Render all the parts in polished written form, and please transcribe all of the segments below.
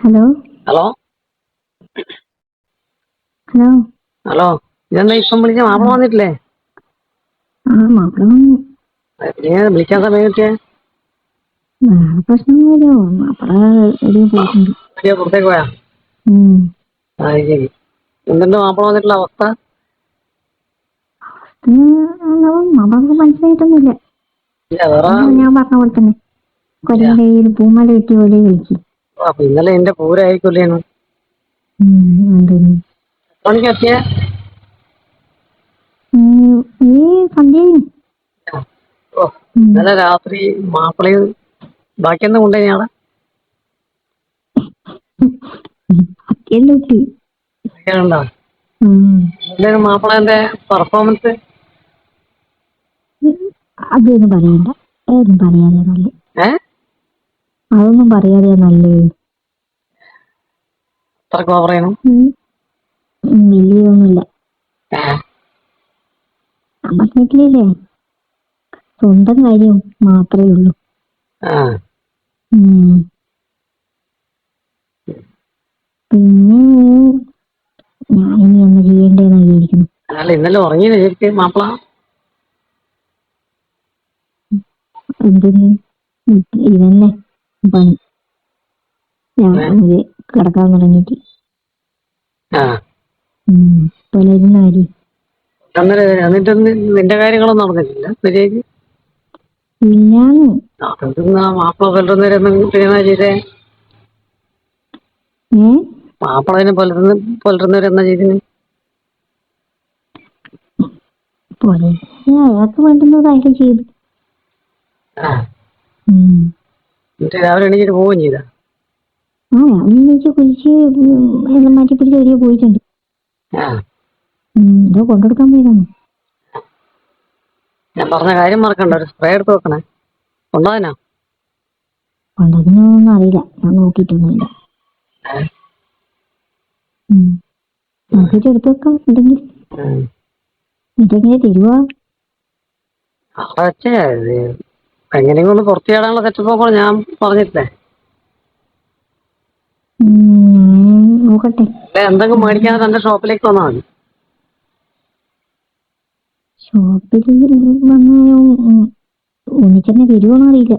Hello hello hello hello ഇതെന്താ ഇപ്പം വിളിച്ച മാപ്പിള വന്നിട്ടില്ലേ? മാപ്പിള വന്നു. നീ വിളിക്കാൻ സമയം കിട്ടിയേ? വേറെ പ്രശ്നമൊന്നുമില്ലോ. മാപ്പിള എവിടെയും പോയിട്ടുണ്ട്. പുറത്തേക്ക് പോയാ? ശരി. എന്തുണ്ട് മാപ്പിള വന്നിട്ടുള്ള അവസ്ഥ? മാപ്പിളക്ക് മനസ്സിലായിട്ടൊന്നുമില്ല. വേറെ ഞാൻ പറഞ്ഞ പോലെ തന്നെ കൊല്ലം കയ്യിൽ പൂമാല കിട്ടിയ പോലെ കഴിച്ചു. അപ്പൊ ഇന്നലെ എന്റെ പൂരായിക്കൊല്ലേന്നു. മണിക്ക് എത്തിയ ഈ സന്ധ്യ ഇന്നലെ രാത്രി മാപ്പിളയും ബാക്കിയെന്താ കൊണ്ടുപോയി ആളെ എന്തായാലും മാപ്പിളന്റെ പെർഫോമൻസ് അതൊന്നും പറയണ്ട. ഏതും പറയാതെ നല്ല അതൊന്നും പറയാതെ നല്ലേ. അത്രക്ക് പറയണം. വലിയൊന്നുമില്ല. വീട്ടിലല്ലേ സ്വന്തം കാര്യം മാത്രമേ ഉള്ളൂ. പിന്നെ ഞാനിനി ഒന്ന് ചെയ്യേണ്ടതെന്ന് വിചാരിക്കുന്നു. അല്ല ഇന്നലെ ഉറങ്ങിയില്ല ശരിക്കും മാപ്പിള? എന്തിന് ഇതന്നെ പണി. രാവിലെ കിടക്കാൻ തുടങ്ങിയിട്ട് പുലരുന്ന കാര്യം. എന്നിട്ട് നിന്റെ കാര്യങ്ങളൊന്നും നടന്നിട്ടില്ല ശരിയാക്കി? മാപ്പിള പുലരുന്നവരെന്നാ ചെയ്തേ? മാപ്പിളന് പുലരുന്നവരെന്നാ ചെയ്തിന്? അയാൾക്ക് വേണ്ടുന്നതായിട്ട് ചെയ്തു. രാവിലെ എണീച്ചിട്ട് പോവുകയും ചെയ്ത? എണീച്ച് കുളിച്ച് എല്ലാം മാറ്റി പിടിച്ച് വരിക പോയിട്ടുണ്ട്. എന്തോ കൊണ്ടെടുക്കാൻ പോയതാണ്. ഞാൻ പറഞ്ഞ കാര്യം മറക്കണ്ട, ഒരു സ്പ്രേ എടുത്ത് വെക്കണേ. കൊണ്ടുപോകാനാ? കൊണ്ടതിനൊന്നും അറിയില്ല, ഞാൻ നോക്കിയിട്ടൊന്നുമില്ല. നോക്കിയിട്ട് എടുത്ത് വെക്കാം. ഇതെങ്ങനെ തരുവാ? അവിടെ വെച്ചേ എങ്ങനെയും കൊണ്ട് പുറത്തു ചാടാനുള്ള സെറ്റപ്പ് ഞാൻ പറഞ്ഞിട്ടില്ലേ? നോക്കട്ടെ. എന്തെങ്കിലും മേടിക്കാതെ തന്റെ ഷോപ്പിലേക്ക് വന്നാൽ മതി. ഷോപ്പിൽ വന്ന് ഒന്നിച്ചെന്നെ വരുവോന്ന് അറിയില്ല.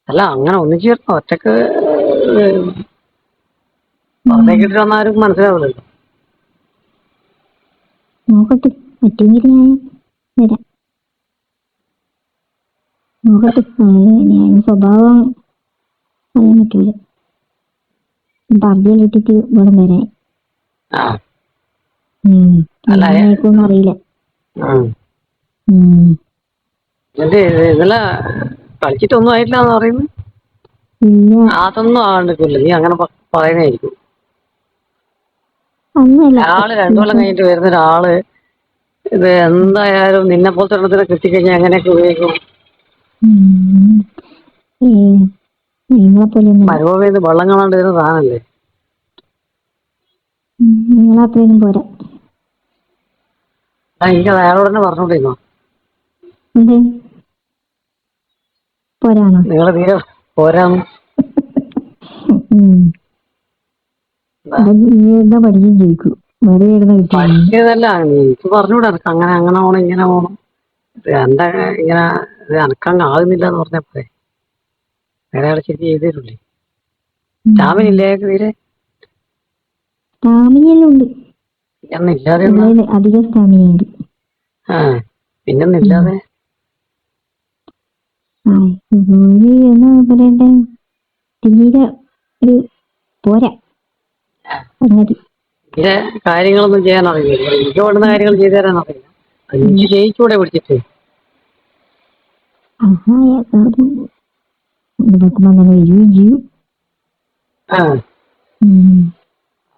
അല്ല അങ്ങനെ ഒന്നിച്ചു ചേർത്തോ? ഒറ്റക്ക് പുറത്തേക്കിട്ട് വന്നാലും മനസ്സിലാവില്ലല്ലോ. നോക്കട്ടെ, പറ്റുമെങ്കിൽ ഞാൻ വരാം. നോക്കട്ടെ. ഞാൻ സ്വഭാവം പറയാൻ പറ്റൂല. പറഞ്ഞിട്ടിട്ട് ഇവിടെ വരാൻ എങ്ങനെയായിക്കോന്ന് അറിയില്ല. ഇന്നലെ കളിച്ചിട്ടൊന്നും ആയിട്ടില്ലാന്ന് പറയുന്നു. അതൊന്നും ആകണ്ടില്ല, നീ അങ്ങനെ പറയുന്നതായിരിക്കും. ആള് 2 കൊല്ലം കഴിഞ്ഞിട്ട് വരുന്ന ഒരാള് ഇത് എന്തായാലും നിന്നെ പോലത്തെ എണ്ണത്തിനെ കിട്ടിക്കഴിഞ്ഞാൽ എങ്ങനെയൊക്കെ ഉപയോഗിക്കും? മരുഭൂമിന്ന് വെള്ളം കാണാണ്ട് വരുന്ന സാധനല്ലേ? പോരാ. എനിക്ക് അയാളോട് തന്നെ പറഞ്ഞോണ്ടിരുന്നോ പോരാണോ? നിങ്ങള് തീരെ പോരാന്ന്. പഠിക്കും ചോദിക്കൂ. പഠിക്കുന്നതല്ല, എനിക്ക് പറഞ്ഞൂടാ അങ്ങനെ അങ്ങനെ പോണം ഇങ്ങനെ പോണം. എന്താ ഇങ്ങനെ അനക്കങ്ങ് ആകുന്നില്ല എന്ന് പറഞ്ഞപ്പോഴേ വേറെ ആളെ ശരി ചെയ്ത് തരൂലേ? സ്റ്റാമിനില്ലേ തീരെ? സ്റ്റാമിനയുണ്ട്, ഇല്ലാതെ അധികം സ്റ്റാമിനയുണ്ട്. പിന്നൊന്നില്ലാതെ എന്നാ പറയണ്ടേ, തീരെ ഒരു പോരാ. തീരെ കാര്യങ്ങളൊന്നും ചെയ്യാൻ അറിയില്ല. എനിക്ക് വേണ്ടുന്ന കാര്യങ്ങൾ ചെയ്തു തരാൻ അറിയില്ല. എനിക്ക് ജയിച്ചൂടെ പിടിച്ചിട്ട്?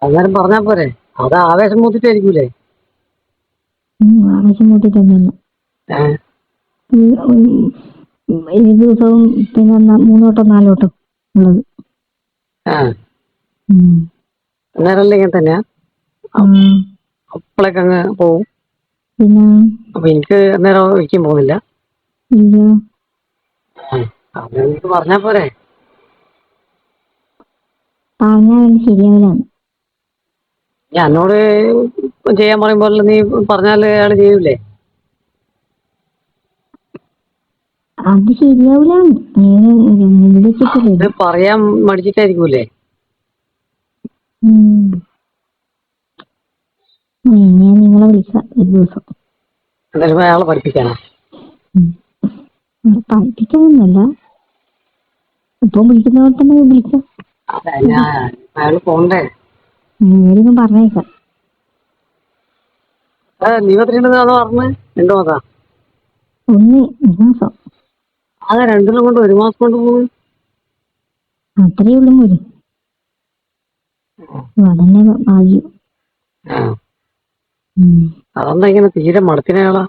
അന്നേരം പറഞ്ഞാ പോരെ? അത് ആവേശം മൂത്തിട്ടായിരിക്കൂലേ? ആവേശം മൂത്തിട്ടൊന്നുമില്ല. ഏത് ദിവസവും പിന്നെ 3 വട്ടം 4 വട്ടം ഉള്ളത്. അന്നേരമല്ലേ ഇങ്ങനെ തന്നെയാ? അപ്പോഴേക്ക് അങ്ങ് പോവും. പിന്നെ അപ്പൊ എനിക്ക് അന്നേരം ഒരിക്കലും പോകുന്നില്ല. എനിക്ക് പറഞ്ഞാ പോരെ? പറഞ്ഞാൽ ശരിയാവില്ല. ഞാൻ എന്നോട് ചെയ്യാൻ പറയുമ്പോൾ നീ പറഞ്ഞാൽ അയാൾ ചെയ്യൂലേ? അത് ശരിയാവില്ല. ഇത് പറയാൻ മടിച്ചിട്ടായിരിക്കൂലേ? ഞാൻ നിങ്ങളെ വിളിക്കാം ഒരു ദിവസം. എന്തായാലും അയാളെ പഠിപ്പിക്കാനാ? പഠിപ്പിക്കാനൊന്നല്ല, ഇപ്പം വിളിക്കുന്ന പോലെ തന്നെ വിളിക്കാം. അയാള് പോണ്ടേ? നേരിടും പറഞ്ഞേക്കാം. നീ എത്രയുണ്ടെന്ന് അത് പറഞ്ഞ് 2 മാസാ? 1 മാസം. അതെ, 2 കൊണ്ട് 1 മാസം കൊണ്ട് പോകും. അത്രയേ ഉള്ളൂ പോലും. അതന്നെ ഭാഗ്യം. അതെന്താ ഇങ്ങനെ തീരെ മടത്തിനയാളാ?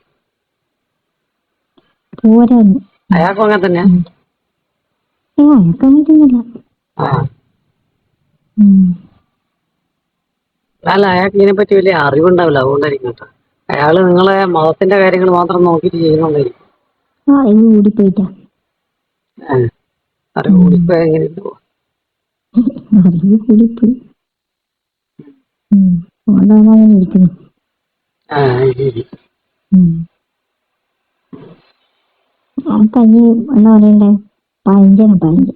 പോരായിരുന്നു. അയാൾക്കും അങ്ങനെ തന്നെയാ? അയാൾക്ക് അങ്ങനത്തൊന്നുമില്ല. അല്ല, അയാൾക്ക് ഇതിനെ പറ്റി വലിയ അറിവുണ്ടാവില്ല, അതുകൊണ്ടായിരിക്കും കേട്ടോ. അയാള് നിങ്ങളെ മതത്തിന്റെ കാര്യങ്ങൾ മാത്രം നോക്കിയിട്ട് ചെയ്യുന്നുണ്ടായിരിക്കും. അറിവ് കൂടിപ്പോയിട്ടാ. അറിവ് കൂടിപ്പോയി എങ്ങനെ പോവാ? അറിവ് കൂടിപ്പോയി. അതുകൊണ്ടാണ് അങ്ങനെ ഇരിക്കുന്നത്. പനി എന്താ പറയണ്ടേ? പഴഞ്ചനാ പഴഞ്ചൻ.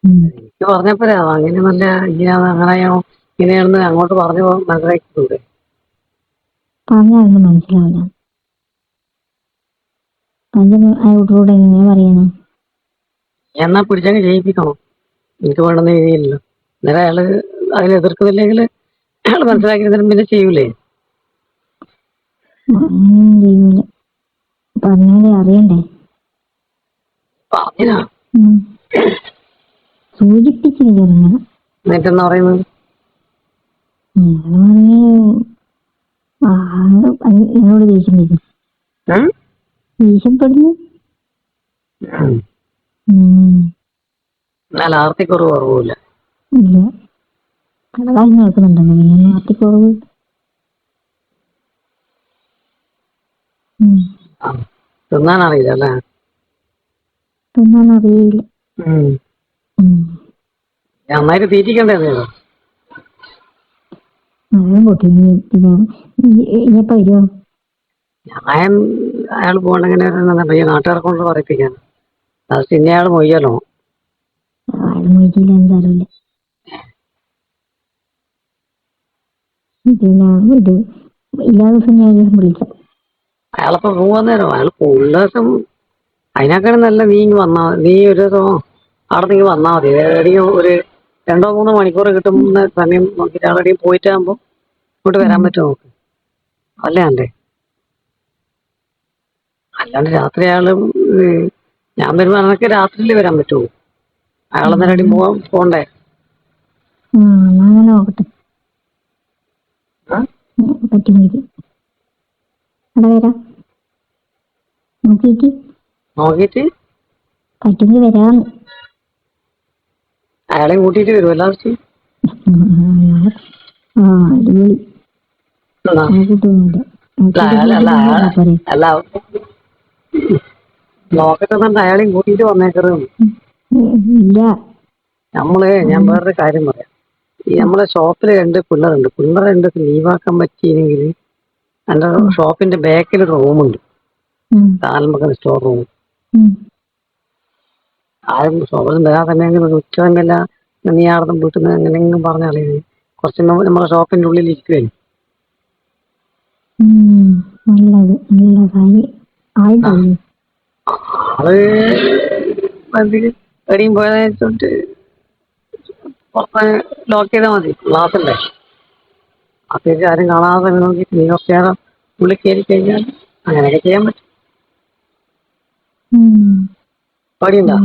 എനിക്ക് പറഞ്ഞപ്പോഴേ അങ്ങനെ നല്ല ഇങ്ങനെയാന്ന് അങ്ങനെയോ ഇങ്ങനെയാണെന്ന് അങ്ങോട്ട് പറഞ്ഞു മനസ്സിലാക്കിയിട്ടുണ്ട്. പറഞ്ഞാലൊന്നും മനസ്സിലാവില്ല. പഞ്ചന് അയാളോട് എങ്ങനെയാ പറയാനാ? എന്നാ പിടിച്ചങ്ങ് ചെയ്യിപ്പിക്കണം. എനിക്ക് വേണമെന്ന് രീതിയില്ലല്ലോ. അന്നേരം അയാള് അതിൽ എതിർക്കുന്നില്ലെങ്കിൽ അയാൾ മനസ്സിലാക്കിയതിനും പിന്നെ ചെയ്യൂലേ? ചെയ്യൂല. പറഞ്ഞാലേ അറിയണ്ടേ? പറഞ്ഞാ സൂചിപ്പിച്ചില്ല. എന്നിട്ടെന്നാ പറയുന്നത്? എന്നോട് ദേഷ്യം വരും. ദേഷ്യപ്പെടുന്നു. എന്നാൽ ആർത്തിക്കുറവ് കുറവില്ല. ഇല്ല, കടകാലം നോക്കുന്നുണ്ടല്ലോ. പിന്നെ ആർത്തിക്കുറവ്. തിന്നാനറിയില്ല അല്ലേ? തിന്നാനറിയില്ല. നന്നായിട്ട് തീറ്റിക്കണ്ടേ? പിന്നെ ഇനിയപ്പോ വരുമോ? ഞാൻ അയാൾ പോകണ്ടെങ്ങനെ നാട്ടുകാരെ കൊണ്ട് പറയിപ്പിക്കാൻ. പിന്നെ അയാൾ മൊയ്യല്ലോ. അയാൾ മൊയ്യില്ല, എന്താറിയില്ല. പിന്നെ ഇത് എല്ലാ ദിവസം ഞാൻ വിളിക്കാം. അയാളപ്പോ പോവാന്നേരം അയാൾ ഉള്ള ദിവസം അതിനേക്കാളും നല്ല നീ ഇങ്ങ് വന്നാ നീ ഒരു ദിവസം അവിടെ നിന്ന് വന്നാൽ മതി. എവിടെയും ഒരു 2-3 മണിക്കൂർ കിട്ടുന്ന സമയം നോക്കിയിട്ട് ആളെവിടെയും പോയിട്ടാകുമ്പോ ഇങ്ങോട്ട് വരാൻ പറ്റുമോ നോക്ക്. അല്ലേ അല്ലേ? അല്ലാണ്ട് രാത്രി അയാള് ഞാൻ വരുമ്പോ അതൊക്കെ രാത്രിയിൽ വരാൻ പറ്റുമോ? അയാളെന്നേരം പോണ്ടേ? അങ്ങനെ നോക്കട്ടെ. പറ്റുമെങ്കിൽ അവിടെ വരാം. നോക്കിയിട്ട് പറ്റുമെങ്കിൽ വരാന്ന്. അയാളെയും കൂട്ടിയിട്ട് വരുമോ എല്ലാ ദിവസവും? അടിപൊളി. അല്ല നോക്കട്ടെ, അയാളെയും കൂട്ടിയിട്ട് വന്നേക്കരുത്. ഇല്ല, ഞാൻ വേറൊരു കാര്യം പറയാം. ഈ നമ്മളെ ഷോപ്പില് 2 പിള്ളേരുണ്ട്. പിള്ളേരെ 2 ലീവാക്കാൻ പറ്റിയില്ലെങ്കിൽ എന്റെ ഷോപ്പിന്റെ ബാക്കിൽ ഒരു റൂമുണ്ട്. താൽമക്ക സ്റ്റോർ റൂം. ആരും ഷോപ്പിൽ വരാൻ സമയം ഉച്ചമല്ല നീ ആർന്നും വീട്ടിൽ നിന്ന് എങ്ങനെയെങ്കിലും പറഞ്ഞാൽ കുറച്ച് നമ്മളെ ഷോപ്പിന്റെ ഉള്ളിൽ ഇരിക്കുവായിരുന്നു. ആള് എവിടെയും പോയതെന്ന് വെച്ചോട്ട് പുറത്ത് ലോക്ക് ചെയ്താൽ മതി. ക്ലാസ്സല്ലേ, അത്യാവശ്യം ആരും കാണാതെ നോക്കിയിട്ട് നീ കുറച്ച് നേരം ഉള്ളിൽ കയറി കഴിഞ്ഞാൽ അങ്ങനെയൊക്കെ ചെയ്യാൻ പറ്റും. പേടിയുണ്ടോ?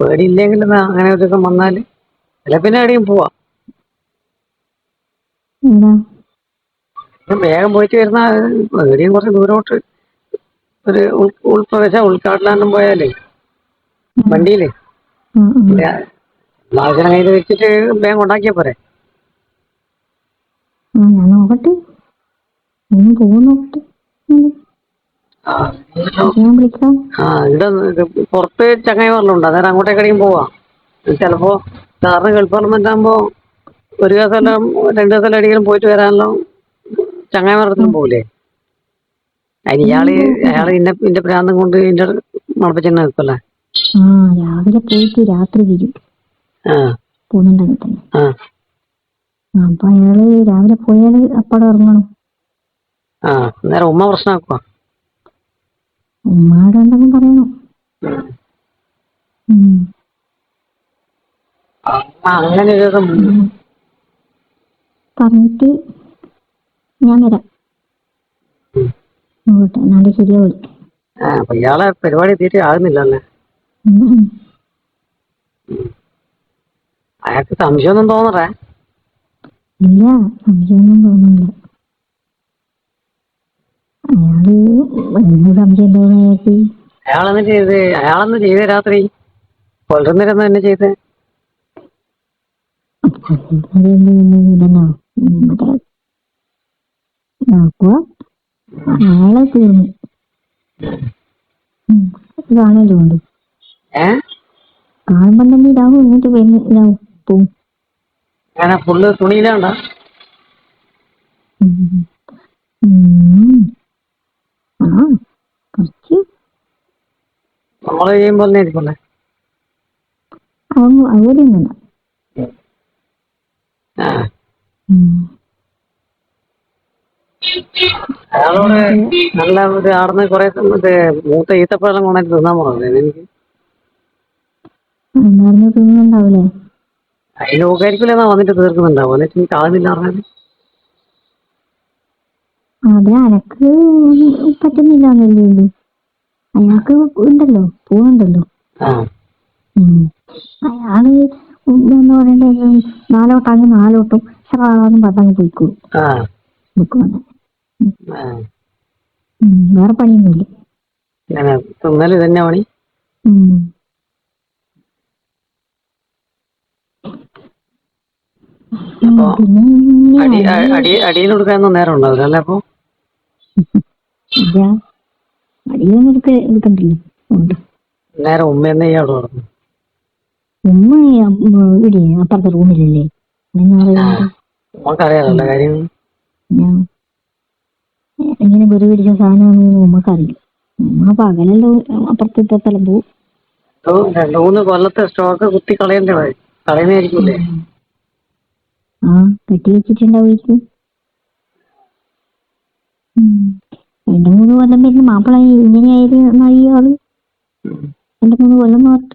പേടിയില്ലെങ്കിൽ അങ്ങനെ ഒരു ദിവസം വന്നാല് അല്ല പിന്നെ എവിടെയും പോവാ. വേഗം പോയിട്ട് വരുന്ന എവിടെയും കുറച്ച് ദൂരോട്ട് ഒരു ഉൾപ്രദേശം ഉൾക്കാട്ടിലാണ്ടും പോയാലേ വണ്ടിയില് വാഹനം കയ്യിൽ വെച്ചിട്ട് വേഗം ഉണ്ടാക്കിയാ പോരെ? ഞാൻ നോക്കട്ടെ, നോക്കട്ടെ. ആ ഞാൻ വിളിക്കാം. ആ ഇവിടെ പുറത്ത് ചങ്ങായിമാരിലുണ്ട്, അന്നേരം അങ്ങോട്ടേക്കടിയും പോവാം. ചിലപ്പോ സാറിന് ഗൾഫ് ആകുമ്പോ ഒരു ദിവസം 2 ദിവസം എവിടെയെങ്കിലും പോയിട്ട് വരാനല്ലോ ചങ്ങായിമാരത്തിലും പോകൂലേ. അതിന് അയാള് ഇന്റെ പ്രാന്തം കൊണ്ട് ഇന്റെ മണപ്പിച്ചെന്നെ നിൽക്കല്ലേ. ആ രാവിലെ പോയിട്ട് രാത്രി വരും ആ പോകുന്നുണ്ടെങ്കിൽ തന്നെ. ആ അപ്പൊ അയാള് രാവിലെ പോയാല് അപ്പടെ ഇറങ്ങണം. ആ അന്നേരം ഉമ്മ പ്രശ്നമാക്കുവാ. ഉമ്മാടെ എന്തെങ്കിലും പറയണം. അങ്ങനെ ഒരു ദിവസം പറഞ്ഞിട്ട് ഞാൻ വരാം ഇങ്ങോട്ട്, എന്നാലേ ശരിയാവില്ല. അപ്പൊ ഇയാളെ പരിപാടി തീരെ ആകുന്നില്ലല്ലേ. അയാൾക്ക് സംശയമൊന്നും തോന്നറേ? ഇല്ല, സംശയമൊന്നും തോന്നുന്നില്ല. അയാള് എന്ത് സംശയം തോന്നുന്നു അയാൾക്ക്? അയാളെന്ന് ചെയ്തേ രാത്രി കൊല്ലുന്നേരന്ന് തന്നെ ചെയ്തേ? അയാളെ തീർന്നു കാണല്ലോ കൊണ്ട് കാണുമ്പം തന്നെ ഇതാവും, എന്നിട്ട് ഇതാവും പോവും. അങ്ങനെ ഫുള്ള് തുണിയിലാണ്ട ആ കുറച്ച് നമ്മള് ചെയ്യുമ്പോ തന്നെ ആയിരിക്കുമല്ലേ. അവരൊന്നല്ല. അയാളോട് നല്ല ആടുന്ന് കുറെ മൂത്ത ഈത്തപ്പഴം കൊണ്ടായിട്ട് തിന്നാൻ പറഞ്ഞു എനിക്ക്. തിന്നുന്നുണ്ടാവൂലേ? അതിന് നോക്കായിരിക്കില്ലെന്നാ വന്നിട്ട് തീർക്കുന്നുണ്ടാവും, എന്നിട്ട് എനിക്ക് ആകുന്നില്ല പറഞ്ഞാല്. അതെ, അനക്ക് പറ്റുന്നില്ല എന്നല്ലേ ഉള്ളൂ. അയാൾക്ക് ഉണ്ടല്ലോ, പോകുന്നുണ്ടല്ലോ. അയാള് എന്താ പറയണ്ടേ, 4 വട്ടം 4 വട്ടം സാധാരണ പത്തങ്ങ് പോയിക്കോളും. വേറെ പണിയൊന്നുമില്ല. തിന്നല് തന്നെ പണി. അടിയിൽ കൊടുക്കാനൊന്നും നേരം ഉണ്ടാവില്ല അല്ലേ? അപ്പൊ അടിയൊന്നും എടുക്കണ്ടല്ലോ. നേരം ഉമ്മ തന്നെ അവിടെ പറഞ്ഞു. ഉമ്മ ഇവിടെ അപ്പുറത്തെ റൂമിലല്ലേ. ഉമ്മക്കറിയാലോ കാര്യം. എങ്ങനെ വെറു പിടിച്ച സാധനമാണെന്ന് ഉമ്മക്കറിയില്ല. ഉമ്മ പകലല്ലോ അപ്പുറത്തെ ഇപ്പുറത്തെല്ലാം പോവും. 2-3 കൊല്ലത്തെ സ്റ്റോക്ക് കുത്തി കളയുന്നതായിരിക്കൂലേ? ആ കെട്ടി വെച്ചിട്ടുണ്ടാവും. 2-3 കൊല്ലം വരുന്ന മാപ്പിള ഇങ്ങനെയായിരുന്നു ആള്. 2-3 കൊല്ലം മാറും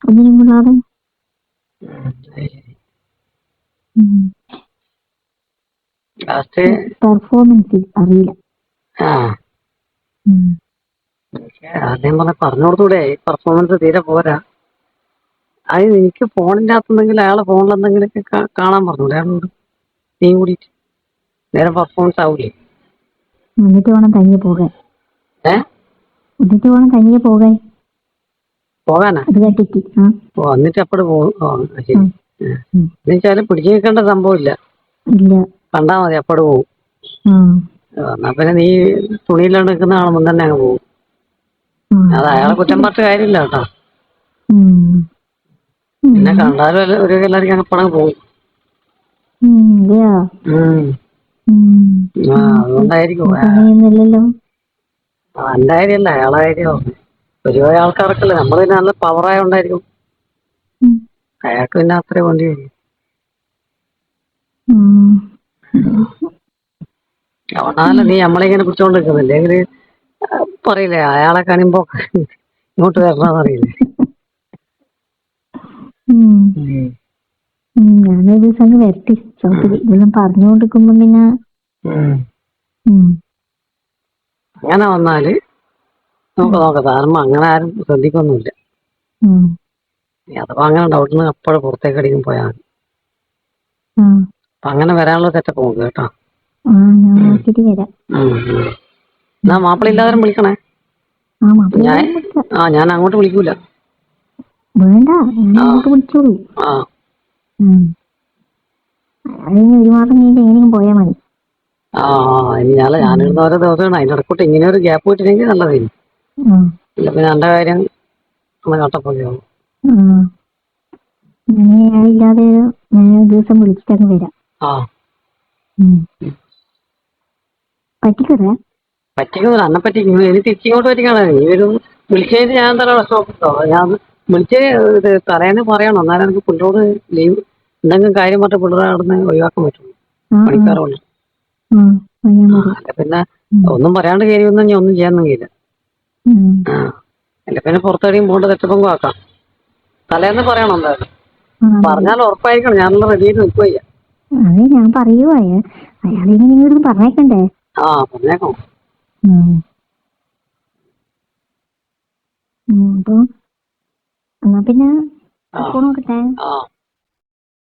ഒന്നിനും കൂടാതെ. പെർഫോമൻസ് അറിയില്ല. ആദ്യം പറഞ്ഞു കൊടുത്തൂടെ? പെർഫോമൻസ് തീരെ പോരാ. അത് എനിക്ക് ഫോണിന്റെ അകത്തുണ്ടെങ്കിൽ അയാളെ ഫോണിൽ എന്തെങ്കിലുമൊക്കെ കാണാൻ പറഞ്ഞൂടെ അയാളോട്? നീ കൂടിയിട്ട് നേരെ പെർഫോമൻസ് ആവൂലേ? എന്നിട്ട് വേണം തനിയെ പോകാൻ. പോകാനാ? എന്നിട്ട് അപ്പോഴും പോകും. ശരി. എന്നുവെച്ചാലും പിടിച്ചു നിൽക്കേണ്ട സംഭവമില്ല, കണ്ടാ മതി അപ്പോഴും പോകും. എന്നാ പിന്നെ നീ തുണിയില്ലാണ്ട് നിൽക്കുന്ന കാണുമ്പോൾ തന്നെ അങ്ങ് പോകും. അത് അയാളെ കുറ്റം പറഞ്ഞ കാര്യമില്ല കേട്ടോ. പിന്നെ കണ്ടാലും ഒരു എല്ലാവർക്കും അങ്ങ് പണം പോകും. അതുകൊണ്ടായിരിക്കും. എന്റെ കാര്യമല്ല, അയാളെ കാര്യമോ. ഒരുപാട് ആൾക്കാർക്കല്ലേ, നമ്മൾ പിന്നെ നല്ല പവറായോണ്ടായിരിക്കും. അയാൾക്ക് പിന്നെ അത്രേ വേണ്ടി വരും. അതുകൊണ്ടാണല്ലോ നീ നമ്മളിങ്ങനെ പിടിച്ചോണ്ട് നിൽക്കുന്നില്ലേ? എങ്കില് പറയില്ലേ അയാളെ കാണുമ്പോ ഇങ്ങോട്ട് വരണമെന്നറിയില്ലേ? ഞാനൊരു ദിവസം വരട്ടെ ഷോപ്പില്. ഇതെല്ലാം പറഞ്ഞുകൊണ്ടിരിക്കുമ്പോ പിന്നെ അങ്ങനെ വന്നാല് നോക്കാം. കാരണം അങ്ങനെ ആരും ശ്രദ്ധിക്കൊന്നുമില്ല. അഥവാ അങ്ങനെ ഡൗട്ടിന് അപ്പോഴും പുറത്തേക്ക് അടിക്കും പോയാൽ മതി. അപ്പൊ അങ്ങനെ വരാനുള്ള സെറ്റപ്പ് നോക്ക് കേട്ടോ. എന്നാ മാപ്പിള ഇല്ലാതെ വിളിക്കണേ. ഞാൻ അങ്ങോട്ട് വിളിക്കൂല. വേണ്ട, അങ്ങോട്ട് വിളിച്ചോളൂ. ഒരു മാസം കഴിഞ്ഞിട്ട് എങ്ങനെയും പോയാ മതി. ആ ഇനി ഞാനിരുന്ന ഓരോ ദിവസമാണ് അതിന്റെ ഇടക്കൂട്ട് ഇങ്ങനെ ഒരു ഗ്യാപ്പ് കിട്ടില്ലെങ്കിൽ നല്ലതായിരുന്നു. ഉം. ഇല്ല പിന്നെ എന്റെ കാര്യം ഒന്ന് കട്ടപ്പോലെയാവും. ഉം. ഞാനില്ലാതെ ഞാൻ ഒരു ദിവസം വിളിച്ചിട്ടങ്ങ് വരാം. ആ ഉം. പറ്റിക്കറേ പറ്റിക്കുന്നില്ല അന്നെ പറ്റിക്കുന്നു. എനിക്ക് തിരിച്ചിങ്ങോട്ട് പറ്റിക്കാണ്. നീ ഒരു വിളിച്ചതിന് ഞാൻ എന്താ വിഷമപ്പെട്ടോ? ഞാൻ വിളിച്ചത് ഇത് തലേന്ന് പറയണം, എന്നാലും എനിക്ക് പിള്ളേരോട് ലീവ് എന്തെങ്കിലും കാര്യം പറഞ്ഞ പിള്ളേരെ നടന്ന് ഒഴിവാക്കാൻ പറ്റുള്ളൂ. പണിക്കാറുണ്ട്. അല്ല പിന്നെ ഒന്നും പറയാണ്ട് കയറിയൊന്നും ഞാൻ ഒന്നും ചെയ്യാനൊന്നും കഴിയില്ല. ആ അല്ല പിന്നെ പുറത്തെവിടെയും പോകേണ്ട തെറ്റപ്പം ആക്കാം. തലേന്ന് പറയണം എന്തായാലും. പറഞ്ഞാൽ ഉറപ്പായിരിക്കണം. ഞാനുള്ള റെഡി ആയിട്ട് നിൽക്കുകയ്യ. അതെ ഞാൻ പറയുവാ അയാളിങ്ങനെ നിങ്ങളോട് പറഞ്ഞേക്കണ്ടേ. ആ പറഞ്ഞേക്കണം. അപ്പൊ എന്നാ പിന്നെ ആ നോക്കട്ടെ. ആ